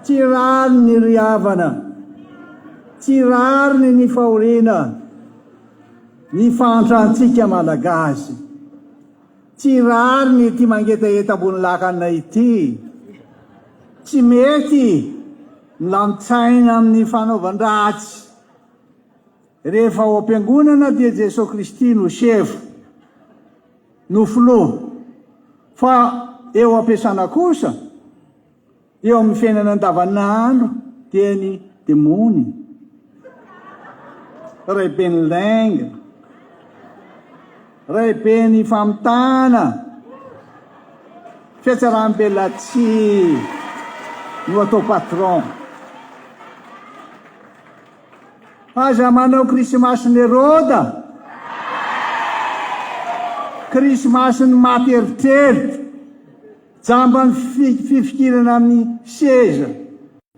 tsy rary ny riavana, tsy rary ny fahoriana, ny fantrantsika malagasy, tsy rary ny ty mangetaheta ambony lakana ity, tsy mety milamitsaina amin'ny fanaovan-dratsy. Rehefa ao am-piangonana dia Jesosy Kristy no sefo, no filoha, fa eo ampiasana kosa, eo amin'ny fiainana andavanandro dia ny demony, Rabemananjara, Rabeny famitana, fiatsaram-belatsy no atao patron. Aza manao krismasy ny roda, krismasy ny maty eritreritra, jamba ny fifikirana amin'ny seza,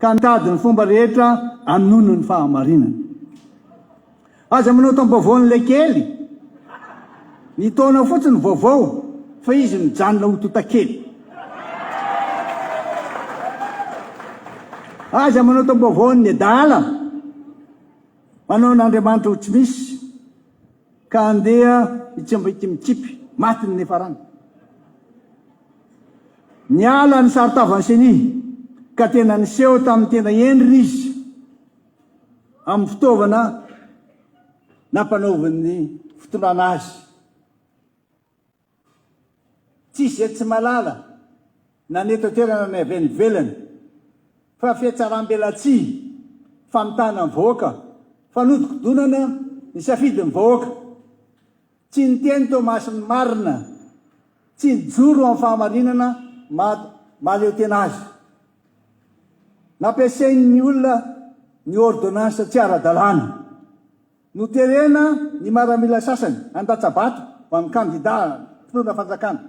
ka nitady ny fomba rehetra anono ny fahamarinana. Aza manao tam-baovao ny lekely, ny taona fotsiny vaovao, fa izy mijanona ho totakely. Aza manao tam-baovao ny adala, manao n'Andriamanitra ho tsy misy, ka andeha itsimitsipy, maty ny nefarana. Niala ny saritavany Siteny, ka tena niseho tamin'ny tena endry izy, amin'ny fitaovana nampanaovan'ny fitondrana azy. Tsisy zay tsy malala, na neto-toerana ny avy nivelany, fa fiatsaram-belatsy, famitana ny vahoaka, fanodikodonana ny safidy ny vahoaka, tsy niteny Tomasy ny marina, tsy nijoro amin'ny fahamarinana maleo tena azy. Nampiasain'ny olona ny ordonnance tsy ara-dalàna, noterena ny maramila sasany an-Datsabato ho an'ny Kandida mpitondra fanjakana.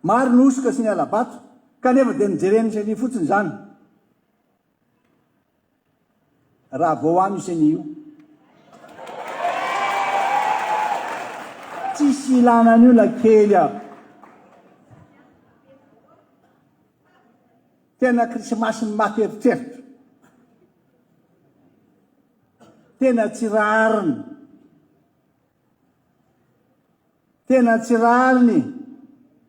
Maro ny osoka sy ny alabato, kanefa dia nijereny Siteny fotsiny zany. Raha Voahangy Siteny io, tsisy ilana an'io la kely aho. Tena krismasy ny maty eritreritra, tena tsy rariny, tena tsy rariny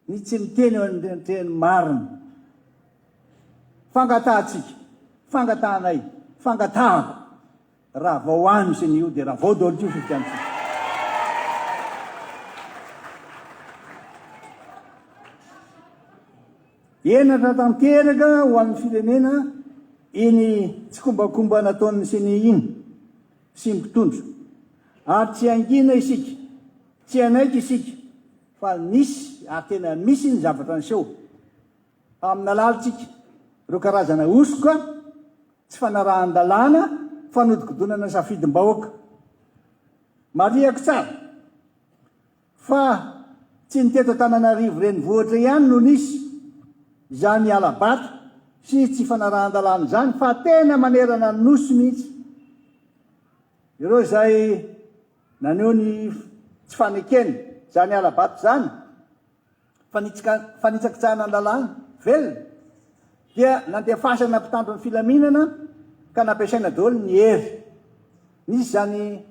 ny tsy miteny eo an-teny marina. Fangatahantsika, fangatahanay, fangatahako, raha Voahangy Siteny io dia raha vao daholo io fifidiantsika. Enatra tanteraka ho an'ny firenena iny tsy kombakomba nataon'ny Siteny iny, sy mpitondro. Ary tsy angina isika, tsy anaiky isika, fa misy, ary tena misy ny zavatra niseho. Amin'ny alalantsika, ireo karazana osoka, tsy fanarahan-dalàna, fanodikodonana safidim-bahoaka. Mariako tsara, fa tsy niteto Antananarivo renivohitra ihany no nisy zany alabato sy tsy fanarahan-dalàna zany, fa tena manerana ny nosy mihitsy. Ireo zay naneo ny tsy fanekeny zany alabato zany, fanitsakitsahana ny lalàna velona, dia nandefasana mpitandro ny filaminana ka nampiasaina daholo ny hery. Nisy zany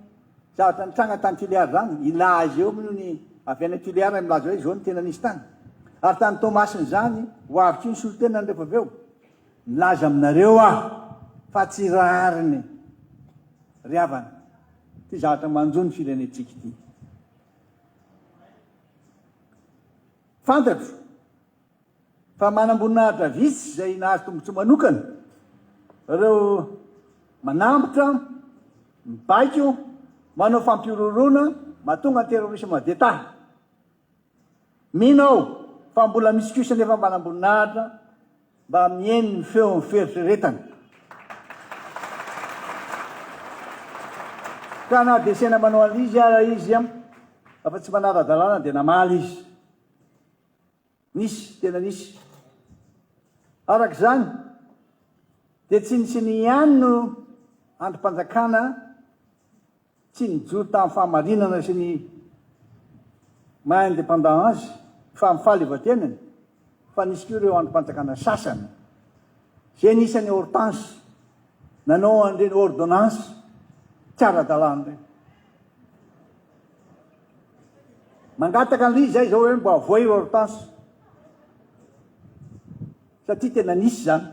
zavatra nitranga tany Felaniary zany, ilazy eo moa ny avy any Felaniary milaza hoe zao ny tena nisy tany. Ary tany Tomasiny zany, ho avy ny solon-tenany rehefa avy eo, milaza aminareo fa tsy rariny riavana ty zavatra manjo ny firenentsika ity. Fantatro fa manam-boninahitra vitsy zay nahazo tombontsoa manokana, ireo manambotra, mibaiko, manao fampirorona, mahatonga terrorisme d'État. Minao fa mbola misy kosa nefa manam-boninahitra mba mieny ny feo ny fieritreretana. Ka na desena manao an'izy izy afa tsy manara-dalàna dia namaly izy. Nisy, tena nisy. Araka zany, dia tsy nisy ny ihany no androm-panjakana tsy nijoro tamin'ny fahamarinana sy ny maha-indépendance fa amin'ny fahaleovan-tenany, fa nisy koa ireo androm-panjakana sasany zay nisany hortense nanao andreny ordonnance tsara dalàna reny mangataka an'ly zay zao hoe mbo avoy hortense satria tena nisy zany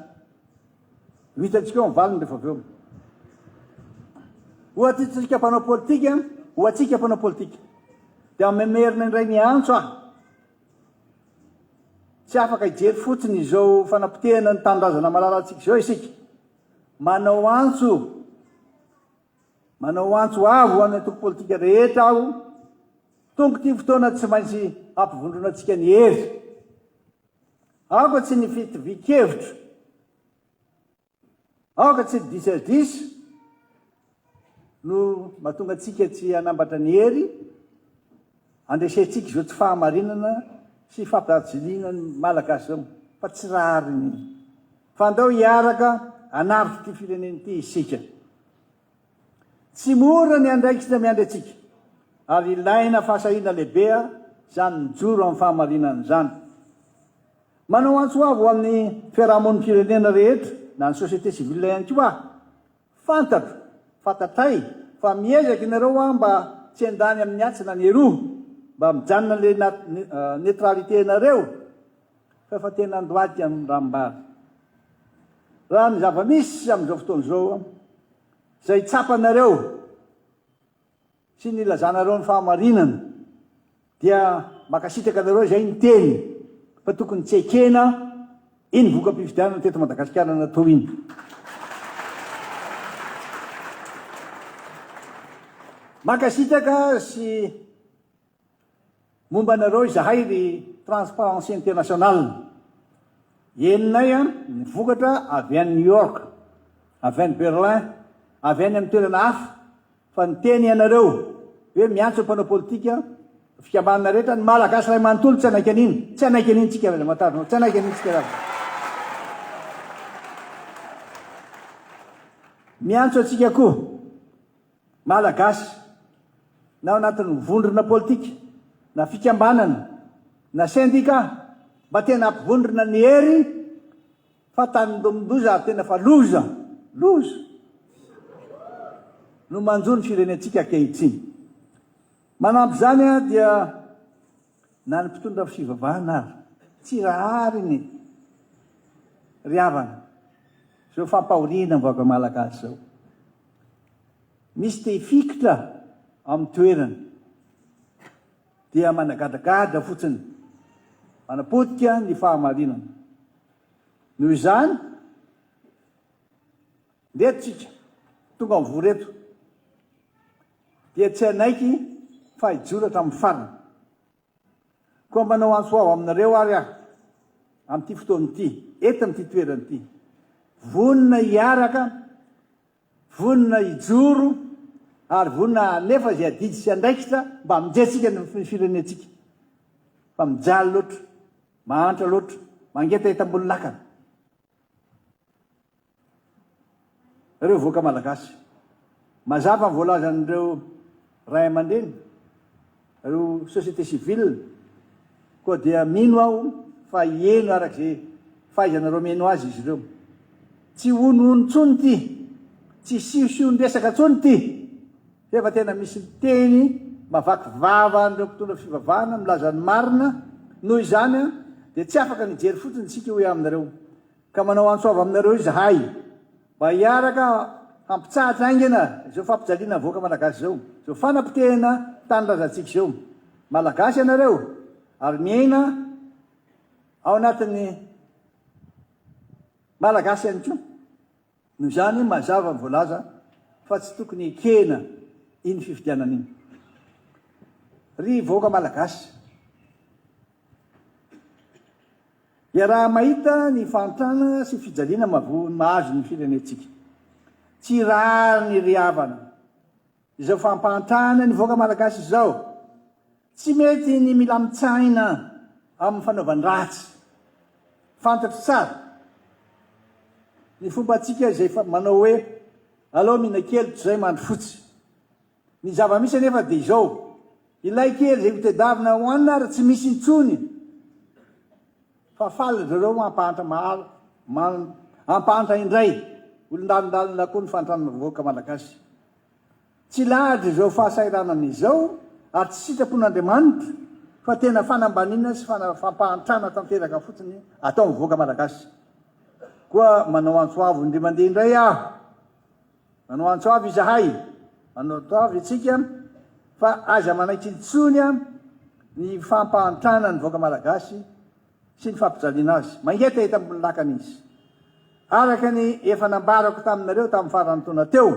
vitatsika eo mivaliny rehefa avy eo ohatsika mpanao politika ohatsika mpanao politika dia memerina indray miantso tsy afaka hijery fotsiny izao fanapotehana ny tanindrazana malalatsika zao isika manao antso avo any antoko politika rehetra aho tonga ty fotoana tsy maintsy ampivondronatsika ny hery aoka tsy ny fitivikevitra aoka tsy disy no mahatonga atsika tsy anambatra ny hery andresentsika zao tsy fahamarinana sy fampidajiliana ny malagasy zao fa tsy rariny fa andao hiaraka anaritra ty fireneny ty isika tsy mora ny andraikitsy miandry atsika ary ilaina fahasahina lehibea zany mijoro amin'ny fahamarinana zany manao antso avo amin'ny fiarahamon'ny firenena rehetra na ny société civile ihany koa fantatro fantatray fa miezaky nareo mba tsy andany amin'ny atsina ny eroa mba mijanona le neutralité nareo fa tena andoaty amin'ny rambary raha ny zava-misy amin'izao fotoana zao zay tsapanareo sy ny lazanareo ny fahamarinana dia makasitraka anareo zay ny teny fa tokony tsy ekena iny voka-pifidianana teto Madagasikara natao iny makasitraka sy momba anareo izahay ry transparency internationale eninay ny vokatra avy any New York avy any Berlin avy any amin'ny toerana hafa fa ny teny ianareo hoe miantso mpanao politika fikambanana rehetra ny malagasy ray manontolo tsy anaiky an'iny tsy anaiky an'iny tsika matarina tsy anaiky an'iny tsika miantso atsika koa malagasy na anatin'ny vondrona politika na fikambanana na syndika mba tena ampivondrona ny hery fa tanindomindoza ary tena fa loza no manjo ny firenetsika ankehitriny manampy zany dia na ny mpitondra fivavahana ary tsy rahariny riavana zao fampahoriana mivaoaka malagasy zao misy te hifikitra amin'ny toerana dia managadagada fotsiny manapotika ny fahamarinana noho izany ndetsika tonga amin'ny voreto dia tsy anaiky fa hijoratra amin'ny farana koa manao antso ao aminareo ary amin'ity fotoany ity eto amin'ity toerany ity vonina hiaraka vonina hijoro ary vonina nefa zay adidy sy andraikitra mba mijeitsika ny firenetsika fa mijaly loatra mahantra loatra mangetaheta ambony lakana ireo voaka malagasy mazava voalazan'ireo ray aman-dreny ireo société civile koa dia mino aho fa hieno arak'izay fahaizanareo meno azy izy ireo tsy onono tsony ty tsy siosion-dresaka tsony ty efa tena misy teny mavaky vava nireo mpitondra fivavahana milaza ny marina noho izany dia tsy afaka nijery fotsiny tsika hoe aminareo ka manao antso avy aminareo izahay mba hiaraka hampitsahatra aingana zao fampijaliana voaka malagasy zao zao fanapotehana tanindrazantsika zao malagasy ianareo ary miaina ao anatin'ny malagasy ihany koa noho izany mazava voalaza fa tsy tokony ekena iny fifidianana iny ry voaka malagasy dia raha mahita ny fantrana sy fijaliana mahazo ny firenetsika tsy rary ny riavana izao fampantrana ny voaka malagasy zao tsy mety ny mila mitsaina amin'ny fanaovany ratsy fantatro tsara ny fomba atsika zay manao hoe aloha mihina kely zay mandro fotsy ny zava-misy anefa dia izao ilay kely zay hotedavina hoanina ary tsy misy intsony fa faly zareo mampahantra ampahatra indray olondalondalona koa ny fantranana vahoaka malagasy. Tsy lahatra izao fahasairanana izao ary tsy sitrapon'Andriamanitra fa tena fanambanina sy fampahantrana tanteraka fotsiny atao vahoaka malagasy. Koa manao antsoavo ndre mandeha indray manao antsoavo izahay, manao antsoavo itsika fa aza manaitry intsony ny fampahantrana ny vahoaka malagasy sy ny fampijaliana azy. Mangetaheta ambony lakana izy. Araka ny efa nambarako taminareo tamin'ny farany taona teo,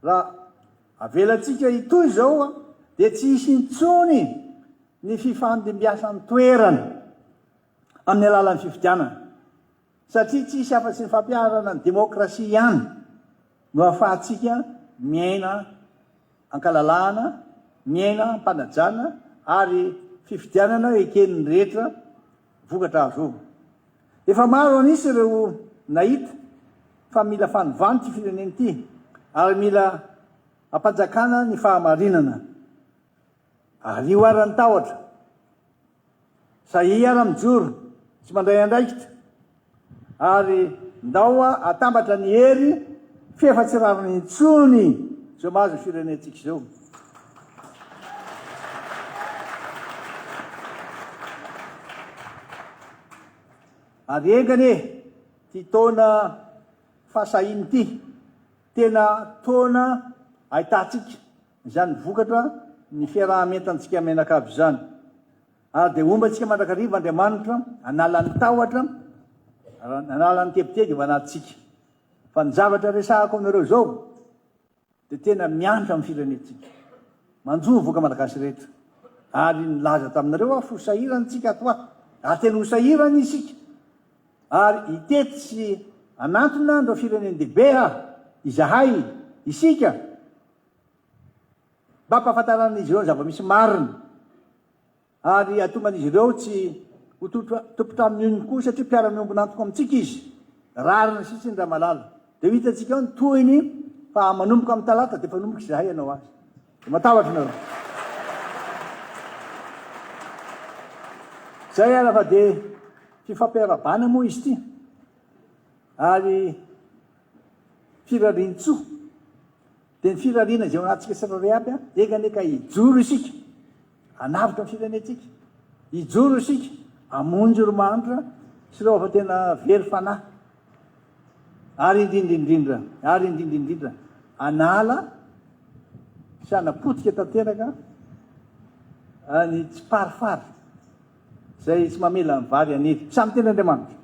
raha avelatsika itoy zao dia tsy hisy intsony ny fifandimbiasan'ny toerana amin'ny alalan'ny fifidianana, satria tsy hisy afa-tsy ny fampiarana ny demokrasia ihany no ahafahantsika miaina ankalalahana, miaina ampanajana ary fifidianana eken'ny rehetra vokatra azo. Efa maro anisy ireo nahita fa mila fanovany ty fireneny ity ary mila ampanjakana ny fahamarinana. Ario arany tahotra, sahy ara mijoro tsy mandray andraikitra ary ndao atambatra ny hery fefa-tsy rariny intsony zao mahazo firenentsika izao. Ary engane ty taona fahasahiny ty tena taona ahitantsika zany vokatra ny fiarahametantsika menakavy zany. Ary de ombatsika mandrakariva Andriamanitra analan'ny tahotra, analan'ny tebiteby vanatsika. Fa ny zavatra resahako aminareo zao de tena miantra amin'ny firenentsika, manjo voaka malagasy rehetra. Ary nilaza taminareo fosahiranytsika ato ary tena hosahirany isika. Ary itety sy anatona ndro fireneny dehibe izahay isika mba ampahafantaran'izy ireo zava-misy marina ary atoman'izy ireo tsy ho tompotra amin'iny koa satria mpiara-miombona antoko amintsika izy rarina sitsiny raha malala. De ho hitatsika ao ny tohiny fa manomboka amin'ny talata de fa nomboka izahay ianao azy. De matavatra nareo. Zay ala fa de fifampiarabana moa izy ty ary firarin-tso de ny firariana zay anatsika sirare aby egane ka hijoro isika anavitra ny firenentsika, hijoro isika amonjy romanitra sy reo fa tena very fanahy ary indrindrindrindra anala sy anapotika tanteraka ny tsy parifary zay tsy mamela ny vary aniry samy tena Andriamanitra.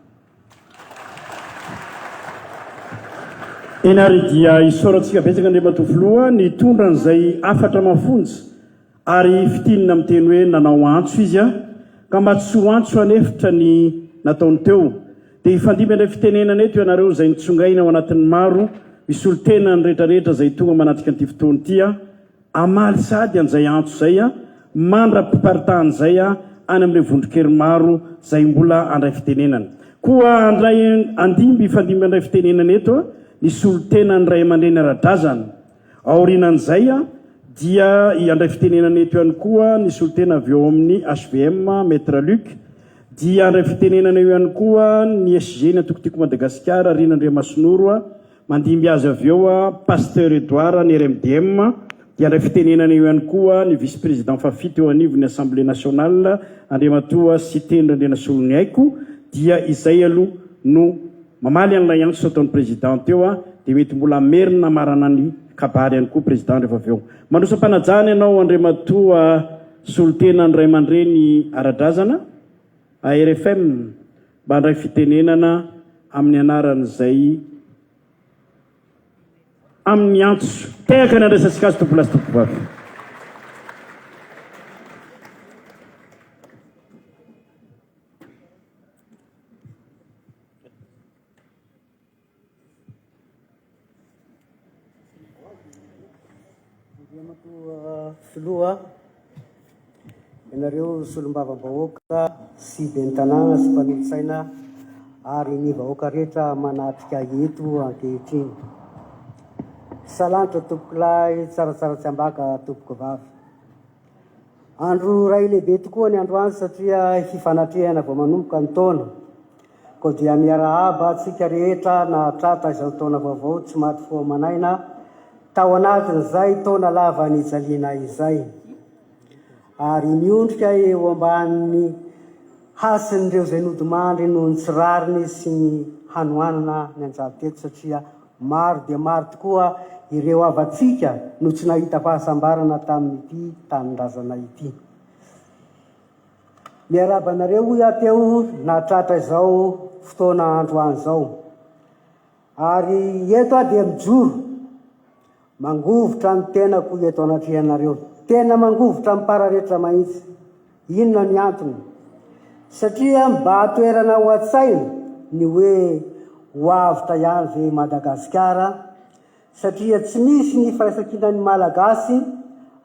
Enary dia isoratsika betsaka Andriamatofoloa ny tondran'izay afatra mafonja ary fitinina amin'ny teny hoe nanao antso izy ka mba tsy ho antso anefitra ny nataony teo. Dia ifandimby andray fitenenana eto ianareo izay nitsongaina ao anatin'ny maro misy olo-tena ny rehetrarehetra izay tonga manatrika an'ity fotoana ity amaly sady an'izay antso izay mandra-piparitahan' izay any amin'ilay vondronkely maro izay mbola andray fitenenana. Koa andray andimby ifandimby andray fitenenana eto nisy olo-tena ny ray aman-dreny ara-drazana aorinan'izay dia andray fitenenana eto ihany koa nisy olo-tena avy eo amin'ny HVM Maître Luc, dia andray fitenenana eo ihany koa ny SG ny atokotiko Madagasikara Rina Randriamasinoro mandimby azy avy eo Pasteur Edouard ny RMDM, dia andray fitenenana eo ihany koa ny vice-président fafito eo anivon'ny Assemblée nationale Andriamatoa Siteny Randrianasoloniaiko. Dia izay aloha no mamaly an'ilay antso ataon'ny président eo dia mety mbola merina marana ny kabary ihany koa président rehefa avy eo. Mandrosom-panajana ianao Andriamatoa solotena ny ray aman-dreny ara-drazana RFM mba andray fitenenana amin'ny anaran'izay amin'ny antso tehaka ny andraisantsika azy tompolasy tompovavy. Filoha ianareo solombavam-bahoaka sy ben'ny tanàna sy mpanolo-tsaina ary ny vahoaka rehetra manatrika eto ankehitriny. Salanitra tompoko lahy tsaratsara tsy ambaka tompoko vavy. Andro ray lehibe tokoa ny andro any satria fifanatrehana vao manomboka ny taona koa dia miarahaba atsika rehetra na tratra izao taona vaovao tsy maty foa manaina tao anatin'izay taona lava nijaliana izay ary miondrika eo ambanin'ny hasin'ireo zay nodimandry noho ny tsirariny sy ny hanoanana ny anjara teto satria maro dia maro tokoa ireo avatsika no tsy nahita fahasambarana tamin'ity tanindrazana ity. Miarabanareo ia teo natratra izao fotoana androany zao ary eto dia mijoro mangovotra ny tenako eto anatrehanareo, tena mangovotra ny pararehetra mahitsy. Inona ny antony? Satria mba atoerana ho an-tsaina ny hoe hoavitra ihany ve Madagasikara, satria tsy misy ny firaisan-kinan'ny Malagasy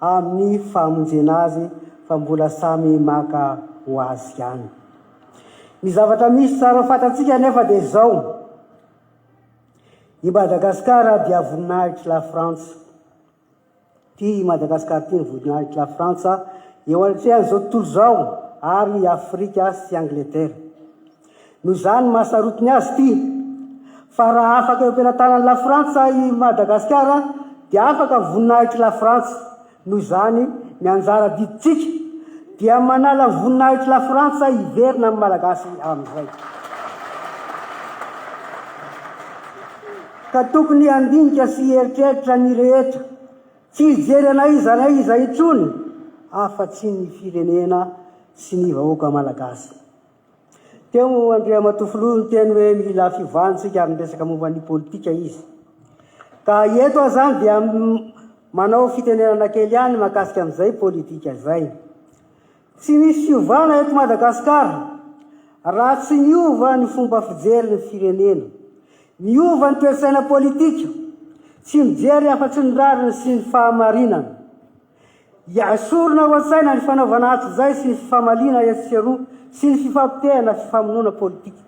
amin'ny famonjena azy fa mbola samy maka ho azy ihany. Ny zavatra misy tsara fatatsika nefa dia zao: i Madagasikara dia voninahitry la Frantsa. Ty Madagasikara ty ny voninahitry la Frantsa eo anatrehan zao tontolo zao ary Afrika sy Angleterre. Noho zany mahasarotiny azy ty fa raha afaka eo ampelantanan'ny la Frantsa i Madagasikara dia afaka voninahitry la Frantsa. Noho zany ny anjara diditsika dia manala voninahitry la Frantsa iverina amin'ny Malagasy amin'izay. Ka tokony andinika sy eritreritra ny rehetra, tsy hijery anaiza intsony afa-tsy ny firenena sy ny vahoaka Malagasy. Teo Randriamatofolo ny teny hoe mila fivantsika amin'ny resaka momba ny politika izy. Ka eto zany dia manao fitenenana kely ihany mahakasika amin'izay politika zay. Tsy misy fiovana eto Madagasikara raha tsy miova ny fomba fijery ny firenena, miova ny toe-tsaina politika, tsy mijery afa-tsy ny rariny sy ny fahamarinana. Iasorona ho an-tsaina ny fanaovana azy zay sy ny fifamalina etsiaroa sy ny fifampitehana fifamonoana politika.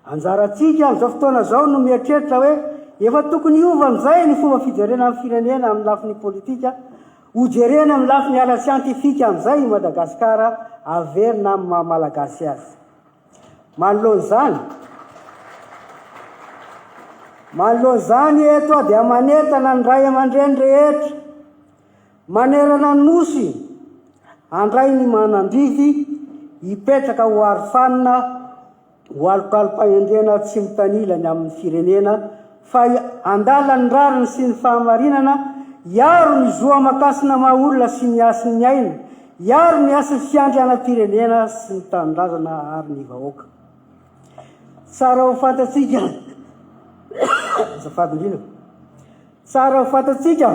Anjaratsika amin'izao fotoana zao no mieritreritra hoe efa tokony hiova amin'izay ny fomba fijerena amin'ny firenena amin'ny lafin'ny politika, ho jerena amin'ny lafin'ny ala siantifika amin'izay i Madagasikara averina amin'ny maha-malagasy azy. Manoloa zany eto dia manetana ny ray aman-dreny rehetra, manerana nosy andray ny manandrivy hipetraka ho arofanina ho alokalopahendrena tsy mitanilany amin'ny firenena fa andala ny rariny sy ny fahamarinana, iaro ny zoa makasina maha-olona sy ny asin'ny aina, iaro ny asin'ny fiandriana-pirenena sy ny tanindrazana ary ny vahoaka. Tsara ho fantatsika tsara ho fantatsika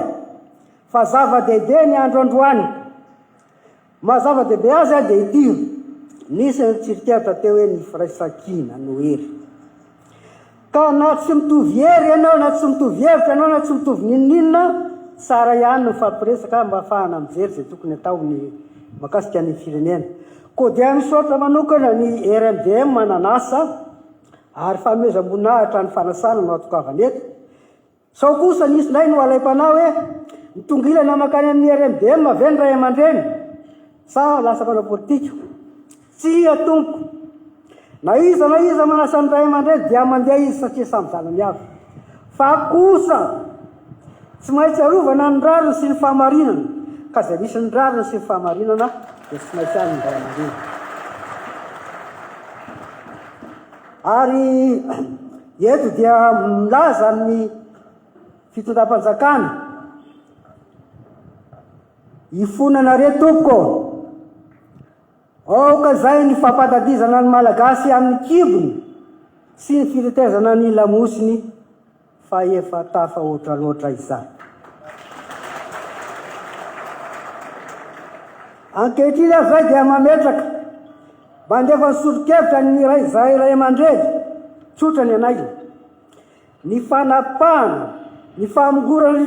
fa zava-dehibe ny andro androany. Mazava-dehibe azy dia ity: nisy ny tsiriketa teo hoe ny firaisan-kina no hery. Ka na tsy mitovy hery ianao, na tsy mitovy hevitra ianao, na tsy mitovy ninninona, tsara ihany no fampiresaka mba ahafahana mijery zay tokony atao ny makasika ny firenena. Koa dia misaotra manokana ny RMDM mananasa ary fanomezam-boninahitra ny fanasana no atokavana eto. Sao kosa nisy ndray no alaim-panao hoe mitongilana makany amin'ny RMDM ve ny ray aman-dreny sa lasa manao politika? Tsy atompo. Na iza manasa ny ray aman-dreny dia mandeha izy satria samy zanany avy. Fa kosa tsy maintsy arovana ny rariny sy ny fahamarinana, ka zay misy ny rariny sy ny fahamarinana dia tsy maintsy any ny ray aman-dreny. Ary eto dia milaza ny fitondram-panjakana ifonana retoko aoka zay ny fampatadizana ny Malagasy amin'ny kibony sy ny fitetezana ny lamosiny fa efa tafa oatra loatra izany. Ankehitriny avy zay dia mametraka mandefa ny solo-kevitra ny ray aman-dreny tsotra ny anay, ny fanapahana, ny famongorana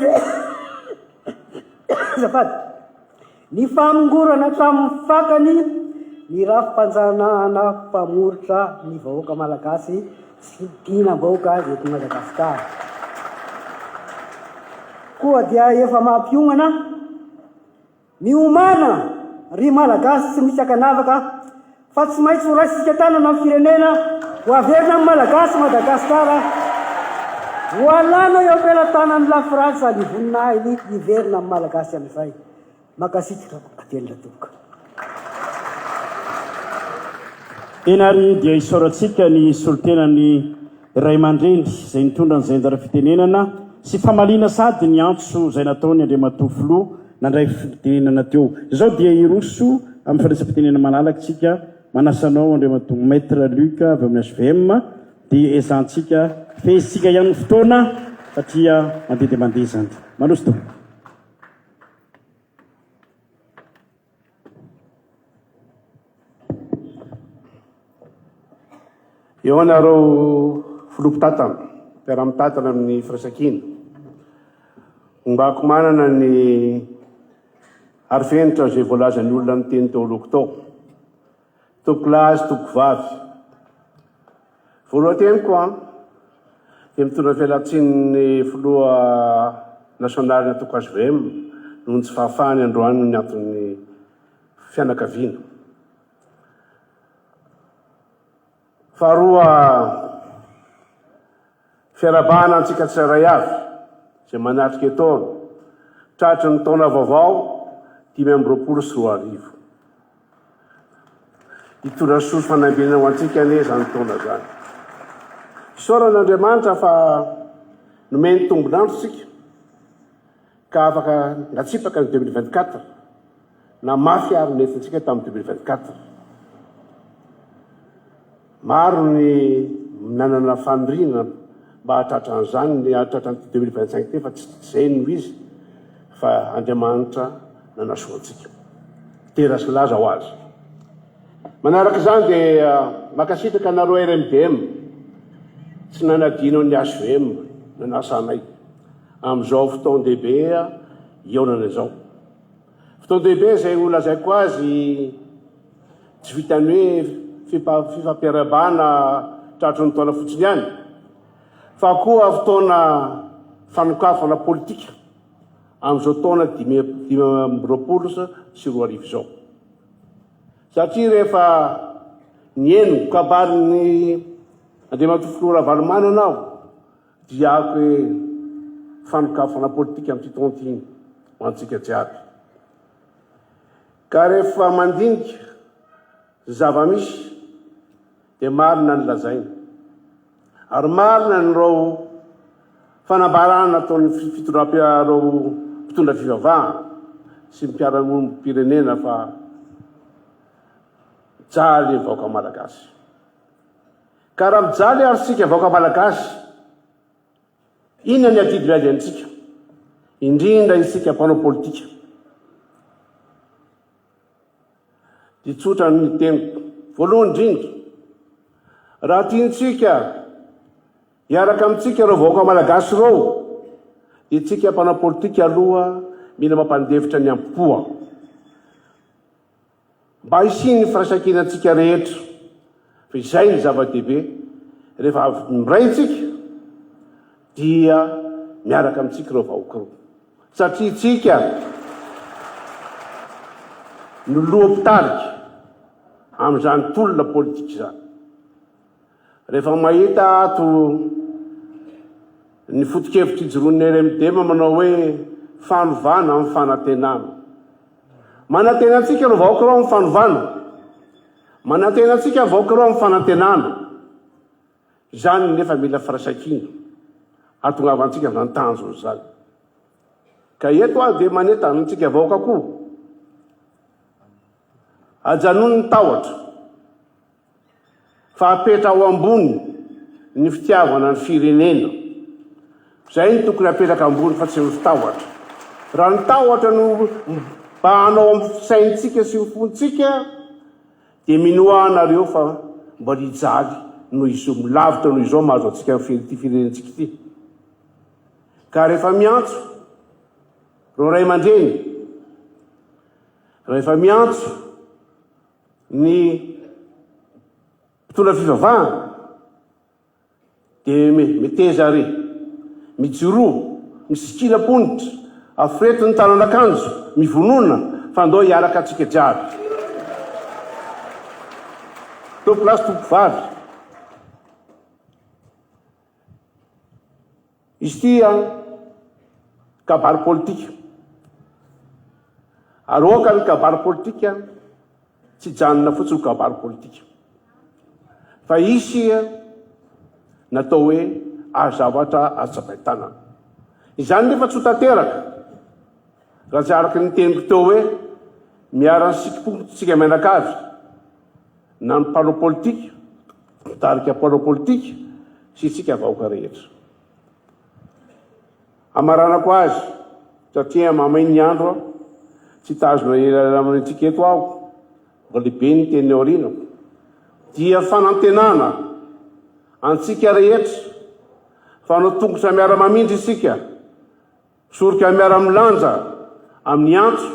ny famongorana hatramin'ny fakany ny rafim-panjanahana mpamoritra ny vahoaka Malagasy sy dinam-bahoaka eto Madagasikara. Koa dia efa mampionana miomana ry Malagasy tsy misy akanavaka fa tsy maintsy ho raisitsika tanana amin'ny firenena ho averina amin'ny Malagasy Madagasikara ho alana eo ampelantanan'ny lafrantsa ny voninahiny hiverina amin'ny Malagasy amin'izay makasitraka atelina toka. Enary dia isaorantsika ny solitenany Iraimandreny izay nitondra n'izay anjara fitenenana sy famalina sady ny antso izay nataony Andriamatofilo nandray fitenenana teo. Izao dia iroso amin'ny fandraisam-pitenenana malalaky tsika manasanao Andriamato Maître Luc avy amin'ny HVM dia ezantsika fezitsika ihany fotoana satria mandeha dia mandeha zany. Manoso to. Eo anareo filompon-tatana, mpiara-mitatana amin'ny firaisan-kina. Mbako manana ny arifenitra izay voalazan'ny olona ny teny teo alohako tao. Toko lahy sy toko vavy. Voalohan-teniko dia mitondra fialan-tsiny ny filoha nasionaly toko HVM noho ny tsy fahafahany androany ny antony fianakaviana. Faharoa fiarabana antsika tsirairay avy izay manatrika etaona tratry ny taona vaovao 2024. Hitondra soso fanambinana ho antsika ane zany taona zany. Isaoran'Andriamanitra fa nomeny tombonandro tsika ka afaka natsipaka ny 2024 na mafy ary nentintsika tamin'ny 2024. Maro ny nanana fanirina mba hatratra an'izany ny hatratra ny 2025 te fa tsy izay no izy fa Andriamanitra nanasoa antsika. Terasy laza ho azy. Manaraka izany dia makasitraka anareo RMDM tsy nanadino ny HVM nanasanay amin'izao fotoan-dehibe ionana izao. Fotoan-dehibe izay olazaiko azy tsy vitany hoe fifampiarabana tratry ny taona fotsiny ihany fa koa fotoana fanokafana politika amin'izao taona 2024 izao. Satria rehefa nieno kabarin'ny Andriamatofilo Ravalomanana aho dia ako hoe fanokafana politika amin'ny titonty ho antsika jiaby. Ka rehefa mandinika zava-misy dia marina ny lazaina. Ary marina nyreo fanambarana ataon'ny fitondram-piareo mpitondra fivavahana sy mpiara-pirenena fa jaly vaoka malagasy. Ka raha mijaly ary sika vaoka malagasy, inona ny adidy azy antsika? Indrindra isika mpanao politika. Dia tsotra ny teniko. Voalohany indrindra, raha tiantsika hiaraka amintsika ireo vaoka malagasy ireo, dia tsika mpanao politika aloha mila mampandevitra ny ampoa. Mba hisiny ny firaisan-kinantsika rehetra. Fa izay ny zava-dehibe. Rehefa miray tsika dia miaraka amintsika ireo vahoaka ireo. Satria tsika no loha-pitarika amin'izany tolona politika izany. Rehefa mahita ato ny foto-kevitra ijoron'ny RMDM manao hoe fanovana amin'ny fanantenana. Manantenantsika ireo vahoaka ireo amin'ny fanovana. Manantenantsika vahoaka ireo amin'ny fanantenana. Izany nefa mila firaisan-kina hatongavantsika vantanjona izany. Ka eto dia manentana antsika vahoaka koa. Ajanony ny tahotra fa apetra ao ambony ny fitiavana ny firenena. Izay ny tokony apetraka ambony fa tsy ny fitahotra. Raha ny tahotra no mba hanao amin'ny fisaintsika sy ny fontsika dia minoa anareo fa mba hijaly noho izo milavitra noho izao mahazo antsika ty firenentsika ity. Ka rehefa miantso ro ray aman-dreny, rehefa miantso ny mpitondra fivavahana dia meteza re, mijoro, misikila-ponitra, afirety ny tanan'akanjo, mivonona fa andao hiaraka antsika jiaby. Toko lasy toko vavy. izy tia kabary politika ary oka ny kabary politika tsy janona fotsiny ny kabary politika fa isy natao hoe azavatra azabain-tanana izany nefa tsy ho tanteraka raha tsy araky ny teniko teo hoe miarany sikipotsika menakavy na ny mpanao politika mitarika mpanao politika sy tsika vahoaka rehetra amaranako azy satria mamay ny andro tsy tazona elamintsika eto aho mba lehibe ny teny ao Rina dia fanantenana antsika rehetra fanao tongotra miara-mamindry isika soroka miara-milanja amin'ny antso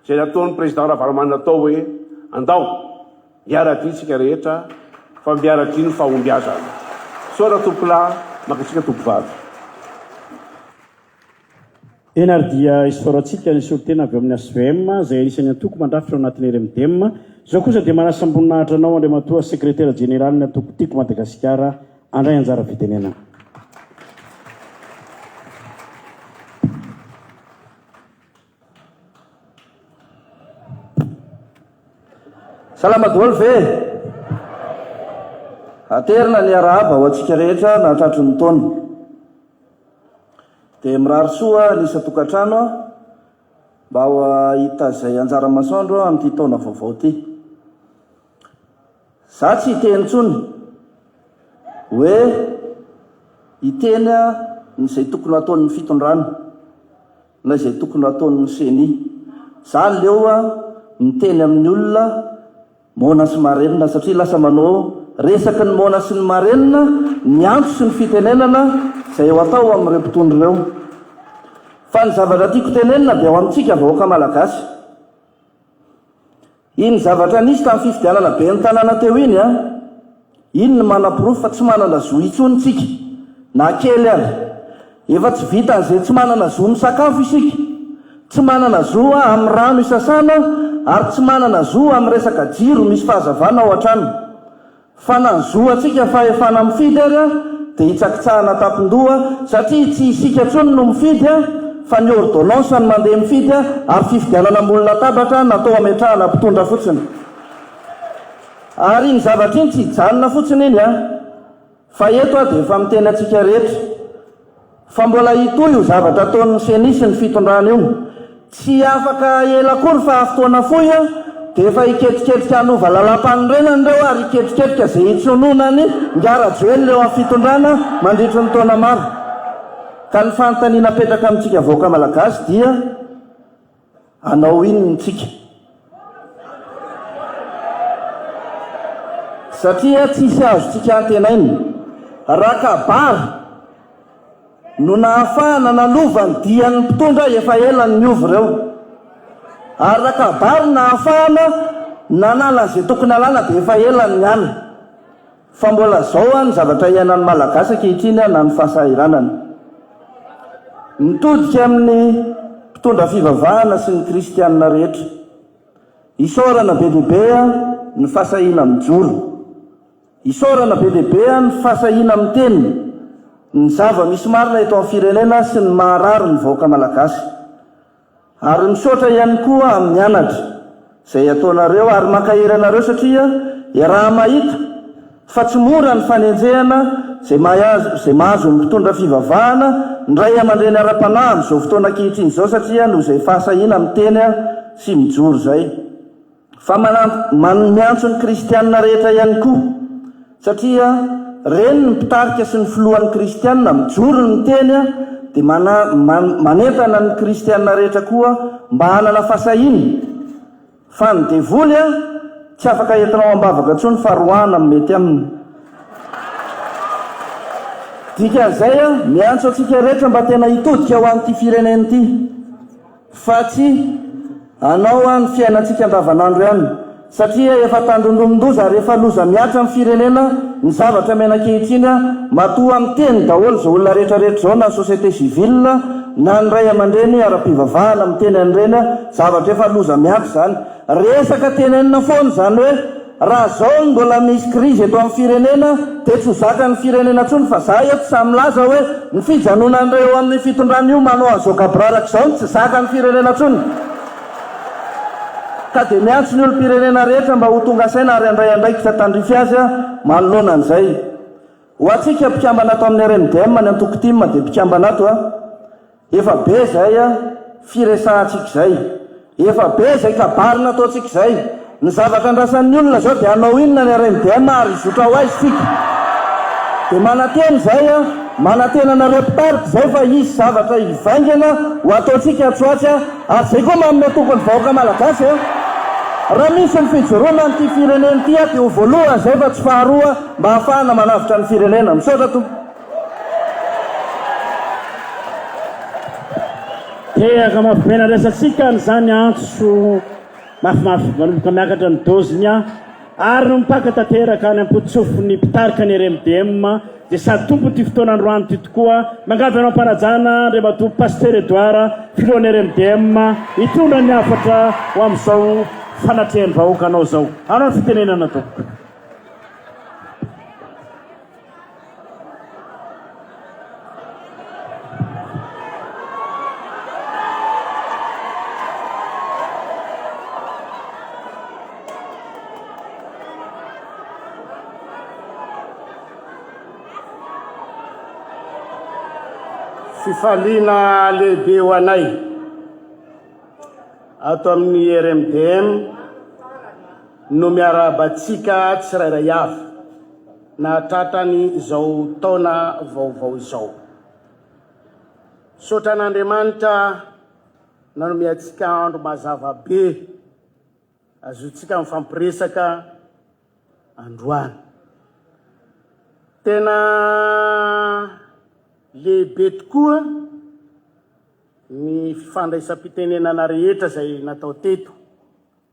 zay nataon'ny président Ravalomanana tao hoe andao miara-dy tsika rehetra fa miara-dy ny fahombiaza soara tompola makitsika tompovady enary dia hisoratsika ny solotena avy amin'ny ASVM zay anisan'ny antoko mandrafitra ao anatin'ny RMDM zao kosa dia manasa amboninahitra anao andriamatoa sekretera jeneraly ny antoko tiako Madagasikara andray anjara fitenena. Salama daholo ve aterina ny arahaba ho antsika rehetra nahatratry ny taona dia mirary soa nisa tokantrano mba ho hita izay anjara masoandro amin'ity taona vaovao ity. Za tsy hiteny intsony hoe hiteny n'izay tokony ataon'ny fitondrana na izay tokony ataon'ny seny. Zany leo miteny amin'ny olona mona sy marenina satria lasa manao resaky ny mona sy ny marenina ny antso sy ny fitenenana izay ho atao amin'ireo mpitondro ireo. Fa ny zavatra tiako tenenina dia ao amintsika vahoaka malagasy. Iny zavatra nisy tamin'ny fifidianana be ny tanana teo iny iny ny manam-pirofo fa tsy manana zo intsony tsika na kely ary. Efa tsy vita an'izay tsy manana zo misakafo isika, tsy manana zo amin'ny rano isasana ary tsy manana zo amin'ny resaka jiro misy fahazavana ao an-trano. Fa na ny zo atsika fa efana mifidy ary dia hitsakitsahana tapon-doha satria tsy isika intsony no mifidy fa ny ordonnance ny mandeha mifidy ary fifidianana molona tabatra natao ametrahana mpitondra fotsiny. Ary iny zavatra iny tsy hijanona fotsiny iny fa eto dia efa miteny atsika rehetra fa mbola hitoy io zavatra ataon'ny senisy ny fitondrana io. Tsy afaka ela kory fa fotoana fohy dia efa hiketriketrika hanova lalam-panorenany ireo ary hiketriketrika izay hitsononany ngara-joely leo amin'ny fitondrana mandritry ny taona maro. Ka ny fanontaniana petraka amintsika vahoaka malagasy dia anao inony tsika? Satria tsisy azotsika antenainy raha kabary no nahafahana nanova ny dian'ny mpitondra efa elany miovy ireo. Ary raha kabary nahafahana nanala an'izay tokony alana dia efa elany ny ala. Fa mbola zao ny zavatra iainan'ny malagasy ankehitriny na ny fahasahiranany. Mitodika amin'ny mpitondra fivavahana sy ny kristianina rehetra. Isaorana be dehibe ny fahasahiana mijoro. Isaorana be dehibe ny fahasahiana miteny. Ny zava misy marina eto amin'ny firenena sy ny maharary ny vahoaka malagasy. Ary misaotra ihany koa amin'ny anatra izay ataonareo ary makahery anareo satria raha mahita fa tsy mora ny fanenjehana izay mahazo ny mpitondra fivavahana ndray aman-dreny ara-panahy amin'izao fotoana ankehitriny izao satria noho izay fahasahiana miteny sy mijoro izay. Fa miantso ny kristianina rehetra ihany koa satria reny ny mpitarika sy ny filohan'ny kristianina mijoro ny miteny dia manentana ny kristianina rehetra koa mba hanana fahasahiny. Fa ny devoly tsy afaka entinao ambavaka intsony fa roana mety aminy. Dikan'izay miantso antsika rehetra mba tena hitodika ho an'ity firenena ity fa tsy anao ny fiainantsika andavanandro ihany. Satria efa tandrondromondoza ary efa loza miatra amin'ny firenena ny zavatra menankehitriny matoa amin'ny teny daholo izao olona rehetrarehetra izao na ny société civile na ny ray aman-dreny ara-pivavahana miteny an'ireny zavatra efa loza miatra izany. Resaka tenenina foana izany hoe raha zao mbola misy krizy eto amin'ny firenena dia tsy ho zakany firenena ntsony fa za eto samylaza hoe ny fijanonan'ireo amin'ny fitondran'io manao azoka braraka izao tsy zakany firenena ntsony ka dia miantso ny olo-pirenena rehetra mba ho tonga saina ary andray andraikitra tandrify azy a manoloana an'izay ho atsika mpikambana ato amin'ny RMDM ny antokotima dia mpikambana ato a efa be zay a firesahantsika izay efa be zay kabarina ataontsika izay ny zavatra andrasan'ny olona zao dia anao inona ny RMDM ary zotra ho azy sika dia manateny zay a manatena nareo mpitarika zay fa isy zavatra hivaingana ho ataontsika atsoatsy a ary zay koa manome tokony vahoaka malagasy a raha misy ny fijoroana n'ity firenena ity a dia ho voalohany zay fa tsy faharoa mba hahafahana manavitra ny firenena misaotra tompo tehaka mafimena resatsika n'izany antso mafimafy manomboka miakatra ny doziny a ary no mipaka tanteraka ny ampotsofon'ny mpitarika ny RMDM dia sady tompo ty fotoanandroany ty tokoa mangavy anao ampanajana andriamatompo pasteur Edouard filohan'ny RMDM hitondra ny afatra ho amin'izao fanatrehany vahoaka anao zao anao ny fitenenana tompo fifaliana lehibe ho anay ato amin'ny RMDM no miarabatsika tsirairay avy na tratrany izao taona vaovao izao sotra n'Andriamanitra nanomeantsika andro mazava be azotsika mifampiresaka androany tena lehibe tokoa ny fifandraisam-pitenenana rehetra zay natao teto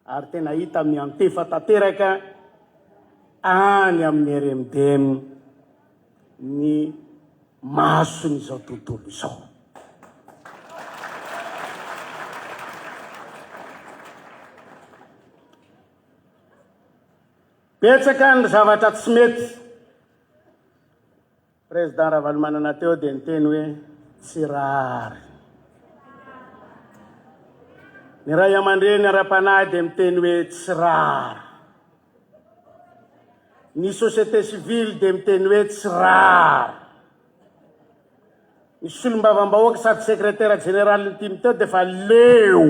ary tena hita miantefa tanteraka any amin'ny RMDM ny mason'izao tontolo izao betsaka ny zavatra tsy mety président Ravalomanana teo dia niteny hoe tsy rary ny ray aman-dreny ara-panahy dia miteny hoe tsy rary ny société civile dia miteny hoe tsy rary ny solombavam-bahoaka sady secrétaire général ny timy teo dia fa leo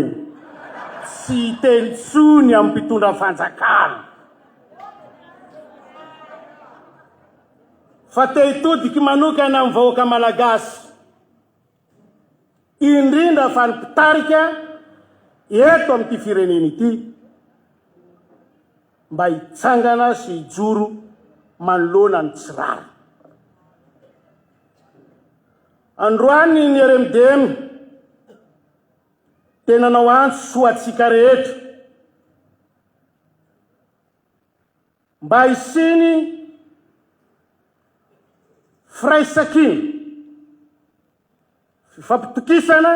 tsy teny tsony amin'ny mpitondra fanjakana fa te hitodiky manokana amin'ny vahoaka malagasy indrindra fa ny mpitarika eto amin'ity firenena ity mba hitsangana sy hijoro manoloana ny tsy rary androany ny RMDM tena nao antso soatsika rehetra mba hisiny firaisakiny fifampitokisana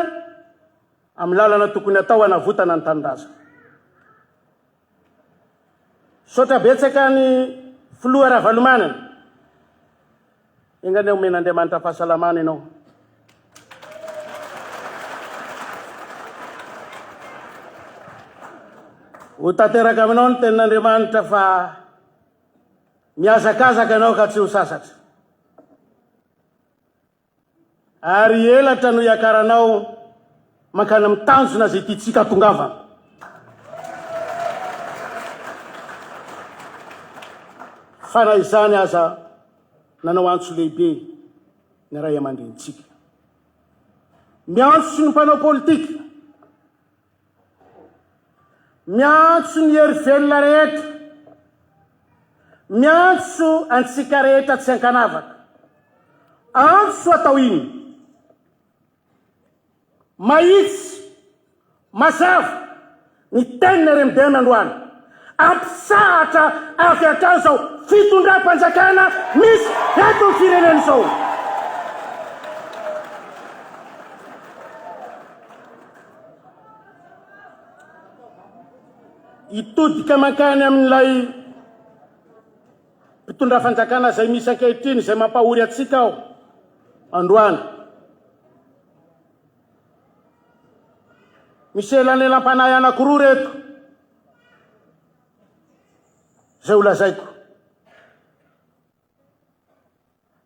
amin'ny lalana tokony atao hanavotana ny tanindrazana sotra betsaka ny filoha Ravalomanana engany omena Andriamanitra fahasalamana ianao ho tanteraka aminao ny tenin'Andriamanitra fa miazakazaka ianao ka tsy ho sasatra ary elatra no iakaranao mankany amin'ny tanjona zay tiatsika tongavana fa na izany aza nanao antso lehibe ny ray aman-drenitsika miantso ny mpanao politika miantso ny hery velona rehetra miantso antsika rehetra tsy ankanavaka antso atao iny mahitsy mazava ny teniny RMDM androany ampisahatra avy hatrao zao fitondram-panjakana misy eto ny firenena izao hitodika mankany amin'ilay mpitondra fanjakana zay misy ankehitriny zay mampahory atsika ao androany. Misy elanelam-panahy anankiroa reto zay ho lazaiko.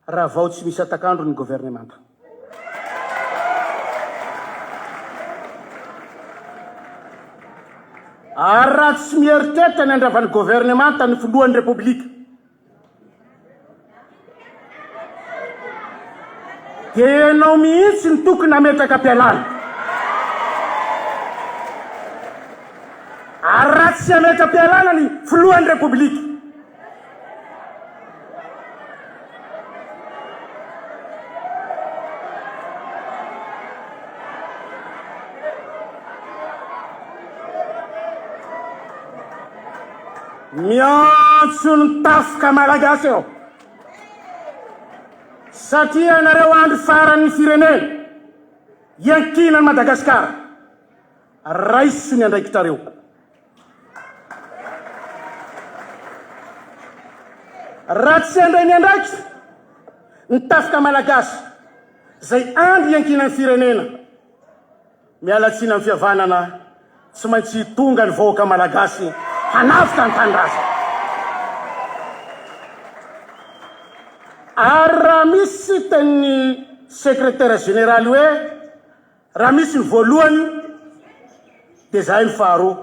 Raha vao tsy misy atakandro ny gouvernemanta. Ary raha tsy mieritreritra ny andravan'ny gouvernemanta ny filohan'ny republika, dia ianao mihitsy ny tokony nametraka am-pialana. Ary raha tsy ametraka am-pialana ny filohan'ny republika, miantso ny tafika malagasy eo. Satria nareo andro faran'ny firenena iankinan'ny Madagasikara, raiso ny andraikitrareo. Raha tsy andray ny andraikitra ny tafika malagasy zay andro iankinan'ny firenena, mialatsina amin'ny fihavanana tsy maintsy tonga ny vahoaka malagasy hanafika ny tanindrazana. Ary raha misy ten'ny sekretara generaly hoe raha misy ny voalohany dia zahay ny faharoa,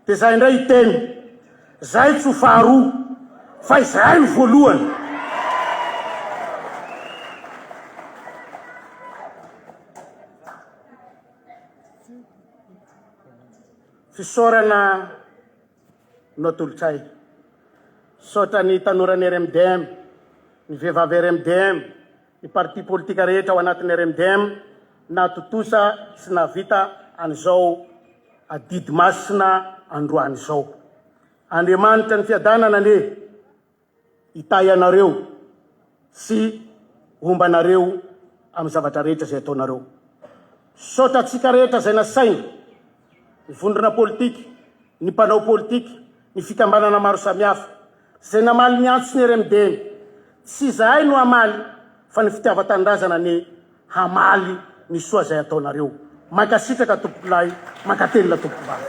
dia zahay indray iteny zahay tsy ho faharoa fa izahay ny voalohany. Fisaorana notolotsay saotra ny tanorany RMDM, ny vehivavy RMDM, ny parti politika rehetra ao anatin'ny RMDM natotosa sy navita an'izao adidy masina androany izao. Andriamanitra ny fiadanana ane hitay anareo sy ombanareo amin'ny zavatra rehetra zay ataonareo. Saotra atsika rehetra zay nasaina, ny vondrona politika, ny mpanao politika, ny fikambanana maro samihafa zay namaly miantso ny RMDM, tsy zahay no hamaly fa ny fitiava-tanindrazana ny hamaly ny soa zay ataonareo. Mankasitraka tompolahy, mankatelina tompovaly.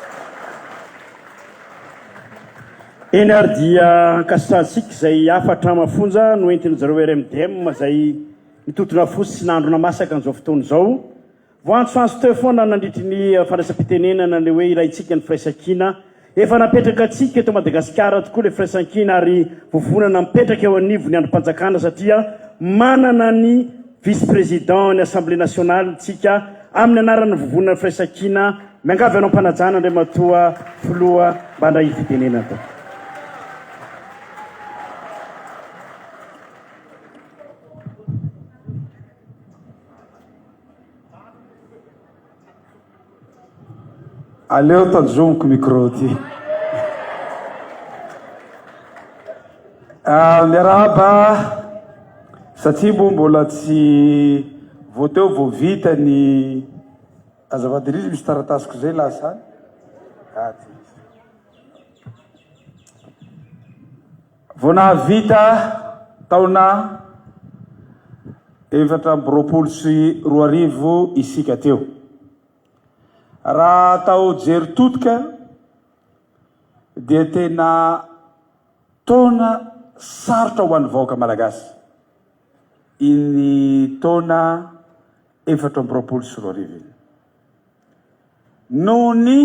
Eny ary dia ankasitrahantsika zay afatra mafonja no entin'ny zareo RMDM zay nitotona fosy sy nandrona masaka an'izao fotoana izao. Voantsoantso teo foana nandritry ny fandraisam-pitenenana le hoe iraitsika ny firaisan-kina. Efa napetraka atsika eto Madagasikara tokoa le firaisan-kina ary vovonana mipetraka eo anivony androm-panjakana satria manana ny vice-président ny Assemblée nationale tsika amin'ny anaran'ny vovonana firaisan-kina. Miangavy anao mpanajana Andriamatoa filoha mba handray fitenenana tao. Aleo tanzomiko micro ty. Miarahaba satria moa mbola tsy voateo vo vita ny azavady rizy misy taratasiko zay lasa vo nahavita taona 2024 isika teo. Raha tao jery totika dia tena taona sarotra ho an'ny vahoaka malagasy iny taona 2024 noho ny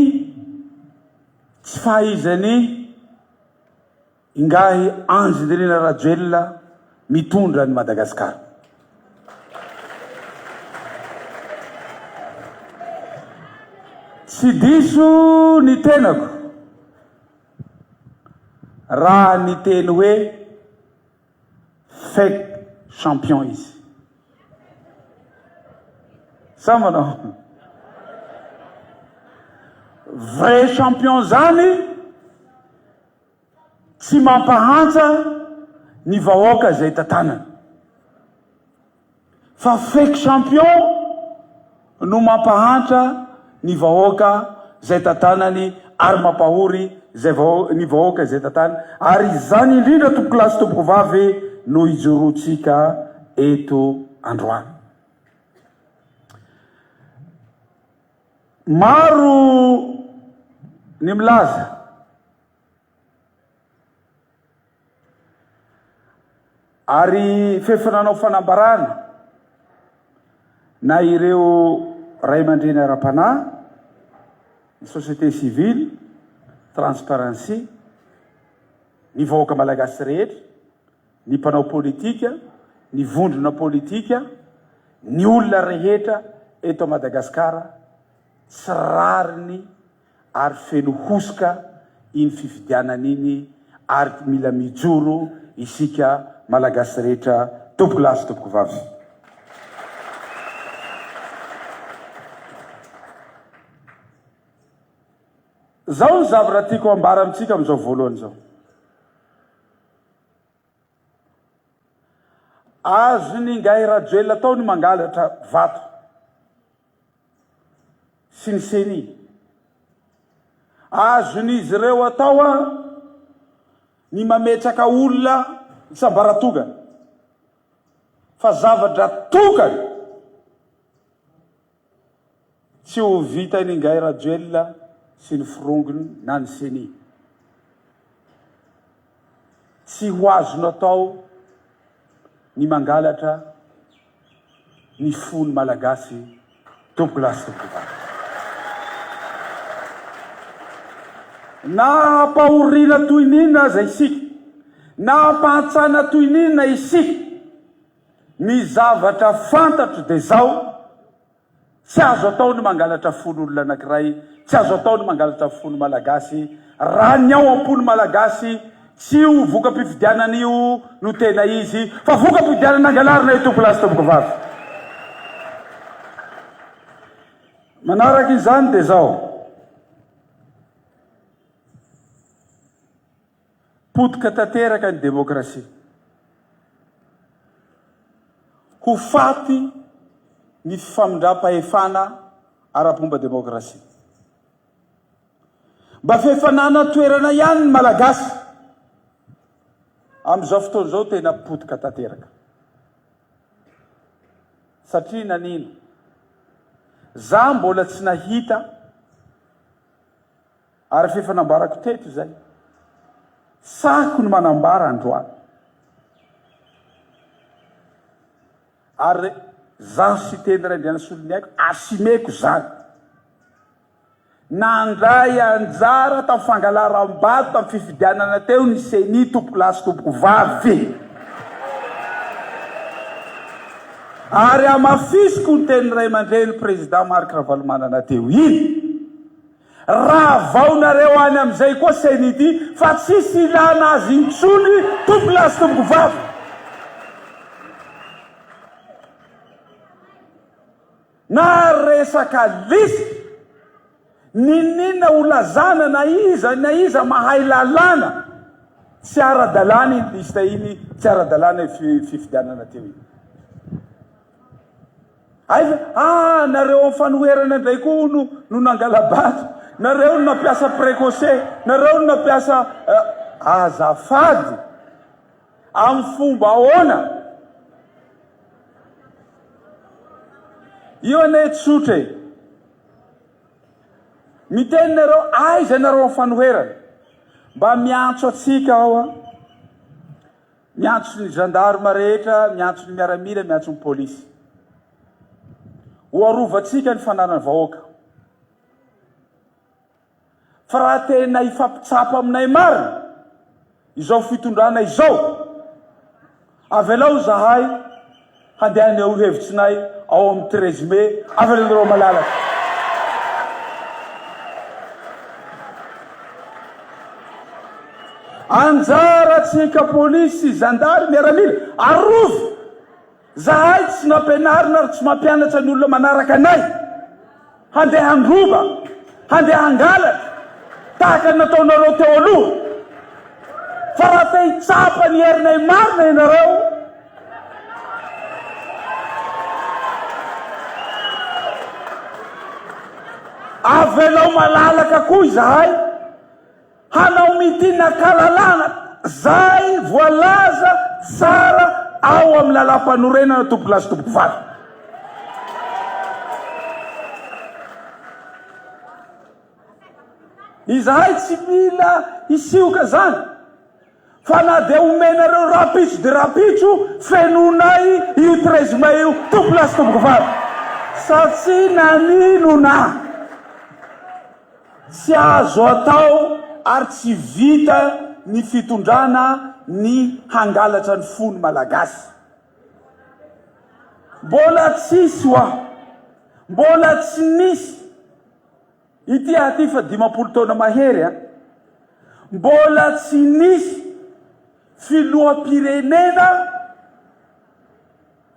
tsy fahaizany ingahy Antananarivo rajoelona mitondra ny Madagasikara. Tsy diso ny tenako raha ny teny hoe fake champion izy. Sa manao vrai champion zany tsy mampahantsa ny vahoaka zay tantanany, fa fake champion no mampahantsa ny vahoaka zay tantanany ary mampahory zay ny vahoaka zay tantany ary zany indrindra tompoko lasy tompoko vavy no ijorotsika eto androany. Maro ny milaza ary fefananao fanambarana na ireo ray aman-dreny ara-panahy, ny société civile, transparency, ny vahoaka malagasy rehetra, ny mpanao politika, ny vondrona politika, ny olona rehetra eto Madagasikara tsy rariny ary feno hosoka iny fifidianana iny ary mila mijoro isika malagasy rehetra tompoko lasy tompoko vavy. Zao ny zavatra tiako ambara amitsika amizao voalohany zao. Azony ngay rajoelina tao ny mangalatra vato sy ny seny. Azon'izy ireo atao ny mametraka olona isam-baratoga fa zavatra tokany tsy ho vita ny ngay rajoelina sy ny firongony na ny seny. Tsy ho azony atao ny mangalatra ny fony malagasy tompoko lasy tompoko vavy. Na ampahorina toy ninona aza isika, na ampahantsana toy ninona isika, ny zavatra fantatro de zao: tsy azo atao ny mangalatra fony olona anankiray, tsy azo atao ny mangalatra fony malagasy raha ny ao ampony malagasy tsy ho voka-pifidianana io no tena izy, fa voka-pifidianana angalarina io tompoko lasy tompoko vavy. Manaraka izany de zao: potika tanteraka ny demokrasia, ho faty ny fifamindram-pahefana ara-pomba demokrasia. Mba fefanana toerana ihany ny malagasy am'izao fotoana zao tena potika tanteraka. Satria nanino? Za mbola tsy nahita, ary fefanambarako teto zay, sako ny manambara androany. Ary zaho Siteny Randrianasoloniaiko asimeko zany. Nandray anjara tamin'ny fangalaram-bato tamin'ny fifidianana teo ny seny tompoko lasy tompoko vavy. Ary amafisiko ny teny ray aman-dreny président Marc Ravalomanana teo iny: raha vaonareo any amizay koa seny ity fa tsisy ilana azy intsony tompoko lasy tompoko vavy. Na resaka lisy ninina ho lazana na iza mahay lalana, tsy ara-dalàna iny lista iny, tsy ara-dalàna fifidianana teo iny. Nareo amin'ny fanoherana indray koa no nangalabato, nareo no nampiasa précaution, nareo no nampiasa azafady amin'ny fomba ahoana? Io ane tsotra e. Miteny nareo aiza nareo amin'ny fanoherana? Mba miantso atsika ao, miantso ny gendarme rehetra, miantso ny miaramila, miantso ny polisy, ho arovantsika ny fananany vahoaka. Fa raha tena ifampitsapa aminay marina izao fitondrana izao, avelao zahay handehany ao hevitsinay ao amin'ny 13 mai, avelanareo malalaka. Anjara tsika polisy, gendarme, miaramila, arovy zahay tsy nampianarina ary tsy mampianatra ny olona manaraka anay handeha handrova, handeha hangalatra tahaka nataonareo teo aloha. Fa raha te hitsapa ny herinay marina ianareo, avelao malalaka koa izahay famidina kalalana zay voalaza tsara ao amin'ny lalam-panorenana tompo lasy tompo vady. Izahay tsy mila isioka zany fa na dia omenareo rapitso de rapitso fenonay io 13 mai io tompo lasy tompo vady satria naninona tsy azo atao ary tsy vita ny fitondrana ny hangalatra ny fony malagasy. Mbola tsisy hoa, mbola tsy nisy ity aty fa 50 taona mahery a, mbola tsy nisy filoham-pirenena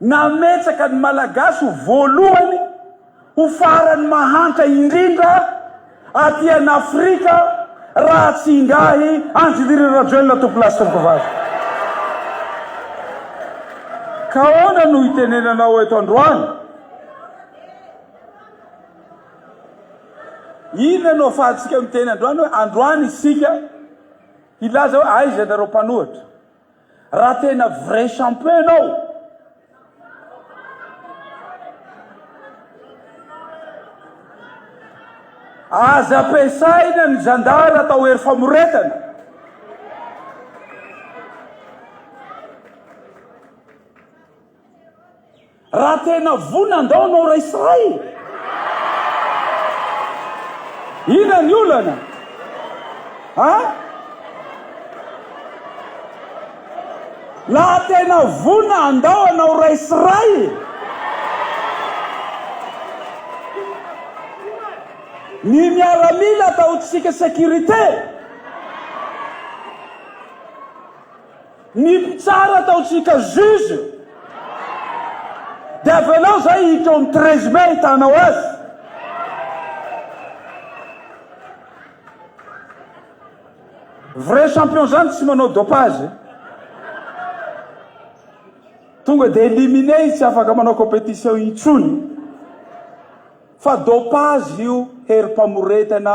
nametsaka ny malagasy ho voalohany ho farany mahantra indrindra aty an'Afrika raha tsy ingahy Anjeliry Rajoelina tompo lasy tompo vady. Ka ahoana no itenenanao eto androany? Ina no afahantsika miteny androany hoe androany isika ilaza hoe aiza nareo mpanohitra. Raha tena vrai champion anao, aza ampiasaina ny zandara atao hery famoretana. Raha tena vonandao anao raisaray, ina ny olana? Laha tena vona andao anao raisaray, ny miaramila ataotsika sécurité, ny mpitsara ataotsika juge, dia avelao zay hitra amin'ny 13 mai hitanao azy. Vrai champion zany tsy manao dopage, tonga dia éliminé tsy afaka manao compétition intsony, fa dopage io herim-pamoretana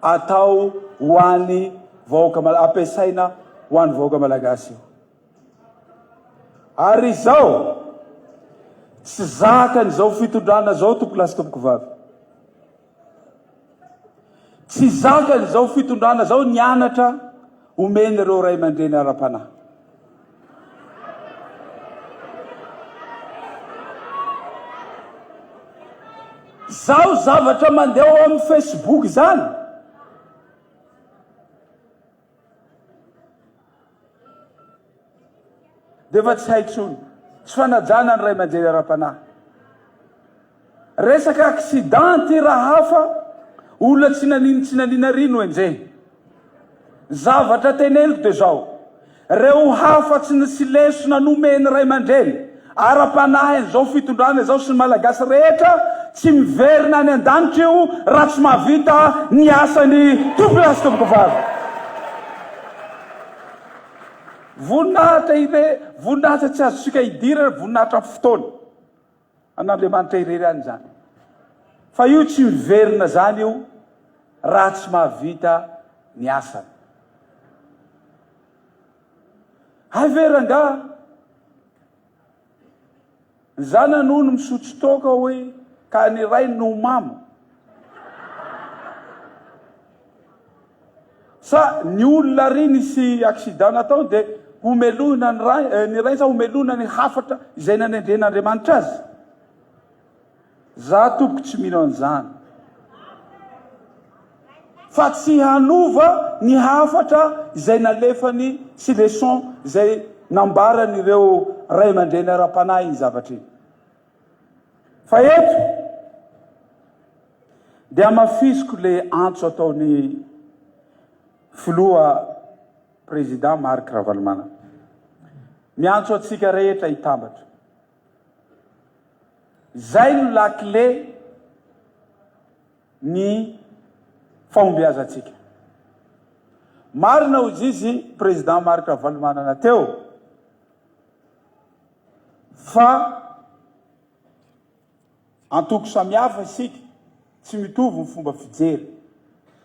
atao ho an'ny vahoaka ampiasaina ho an'ny vahoaka malagasy io. Ary izao tsy zakany zao fitondrana zao tompo lasy tompo vavy, tsy zakany zao fitondrana zao nianatra omeny ireo ray aman-dreny ara-panahy. Zao zavatra mandeha ao amin'ny Facebook zany, dia fa tsy haitsony, tsy fanajana ny ray aman-dreny ara-panahy. Resaka accidenty raha hafa, olona tsy nanina rino enjeny. Zavatra teneniko dia zao, reo hafa tsy lesona nomeny ray aman-dreny ara-panahy zao fitondrana zao sy ny malagasy rehetra tsy miverina any an-danitra io raha tsy mahavita ny asany tompo lasy tompo vavy. Voninahitra ire, voninahitra tsy azontsika hidira, voninahitra fotoana an'Andriamanitra irery any zany, fa io tsy miverina zany io raha tsy mahavita ny asany. Haveranga zanan'olo misotro toka hoe ka ny ray no mamo, sa ny olona ry nisy accident natao dia homelona ny ray sa homelona ny hafatra izay nanendren'Andriamanitra azy. Za tompoko tsy mino an'izany, fa tsy hanova ny hafatra izay nalefany sy leçon izay nambarany ireo ray aman-dreny ara-panahy zavatra iny. Fa eto dia mafisiko le antso ataony filoha président Marc Ravalomanana. Miantso atsika rehetra hitambatra. Zay no lakile ny fahombiazantsika. Marina hozy izy président Marc Ravalomanana teo fa antoko samihafa isika, tsy mitovy ny fomba fijery,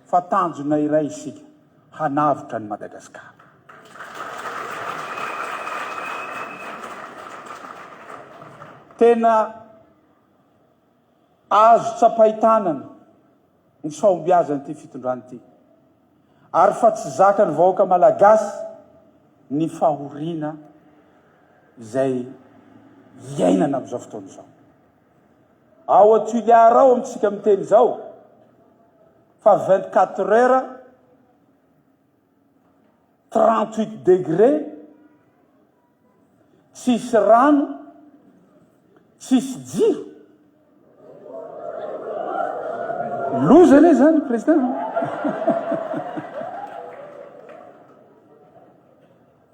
fa tanjona iray isika. hanavitra ny Madagasikara. Tena azo tsapaitanana ny fahombiazany ty fitondrany ty. Ary fa tsy zaka ny vahoaka malagasy ny fahoriana izay iainana am'izao fotoana izao. Ao Tuiliara ao amitsika miteny zao fa 24 heures 38 degré, tsisy rano, tsisy jiro. Lozany e zany président.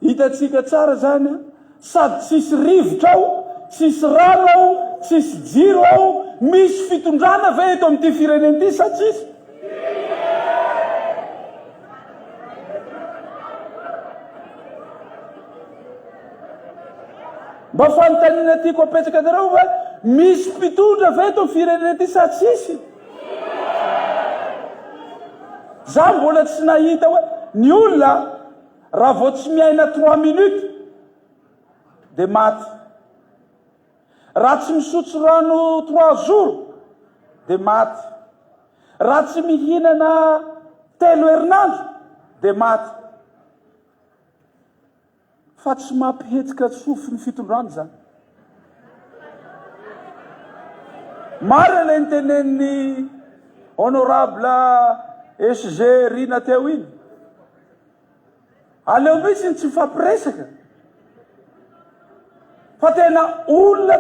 Hitatsika tsara zany sady tsisy rivotra ao, tsisy rano ao, tsisy jiro ao, misy fitondrana ve eto amin'ity firenena ity sa tsisy? Mba fanontaniana tiako apetsaka anareo va misy mpitondra ve eto amin'ny firenena ity sa tsisy? Za mbola tsy nahita hoe ny olona raha vao tsy miaina 3 minutes de maty. Raha tsy misotro rano 3 jours de maty. Raha tsy mihinana 3 herinandro de maty. Fa tsy mampihetsika sofy ny fitondrany zany. Marina ilay nitenen'ny honorable SG Rina teo iny. Aleo mihitsy tsy mifampiresaka. Fa tena olona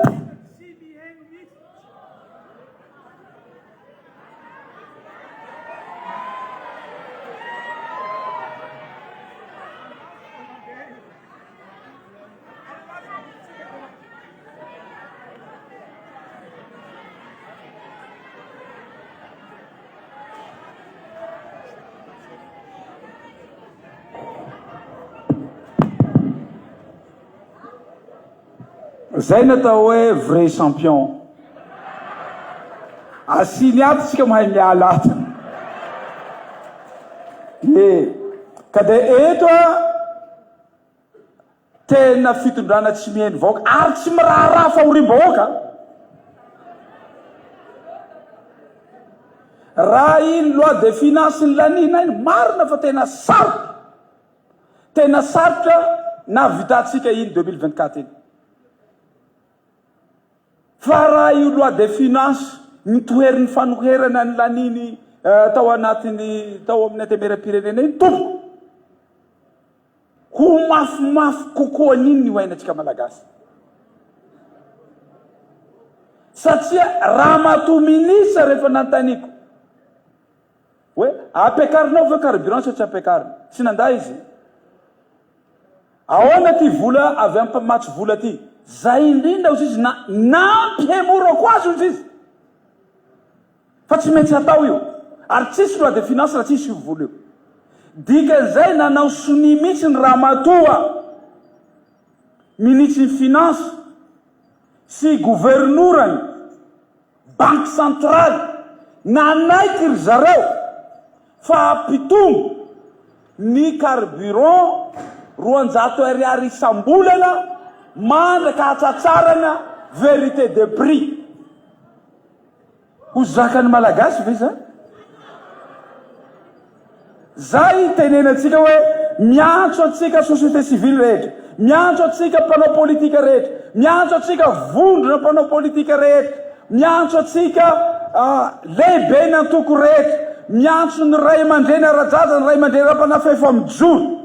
zay natao hoe vrai champion. Asiny ato tsika mahay miala ato. Ka de eto tena fitondrana tsy miheny vahoaka ary tsy miraharaha fahorim-bahoaka. Raha iny loi de finance ny lanina iny marina fa tena sarotra. Tena sarotra na vitantsika iny 2024 iny. Fa raha io loi de finance nitoherin'ny fanoherana ny laniny tao anatiny tao amin'ny antemeram-pirenena iny tompo ho mafimafy kokoa an'iny ny oainantsika malagasy. Satria raha mato minisa rehefa nantaniko hoe apekarinao ve carburant sa tsy apekarina? Tsy nanda izy. Ahoana ty vola avy amin'ny mpamatsy vola ty? Zay indrindra ozy izy nampihemorako azy ozy izy. Fa tsy maintsy atao io. Ary tsisy loi de finance raha tsisy io vola io. Dikan'izay nanao soni mihitsy ny ramatoa ministry ny finance sy gouvernorany banque centrale nanaiky ry zareo fa ampitombo ny carburant 200 ariary isam-bolana mandraka hatsatsarana vérité de prix. Ho zakany malagasy ve zany? Zay tenenatsika hoe miantso atsika société civile rehetra, miantso atsika mpanao politika rehetra, miantso atsika vondrona mpanao politika rehetra, miantso atsika lehibe ny antoko rehetra, miantso ny ray aman-dreny ara-jaja, ny ray aman-dreny ra-panafefa mijoro.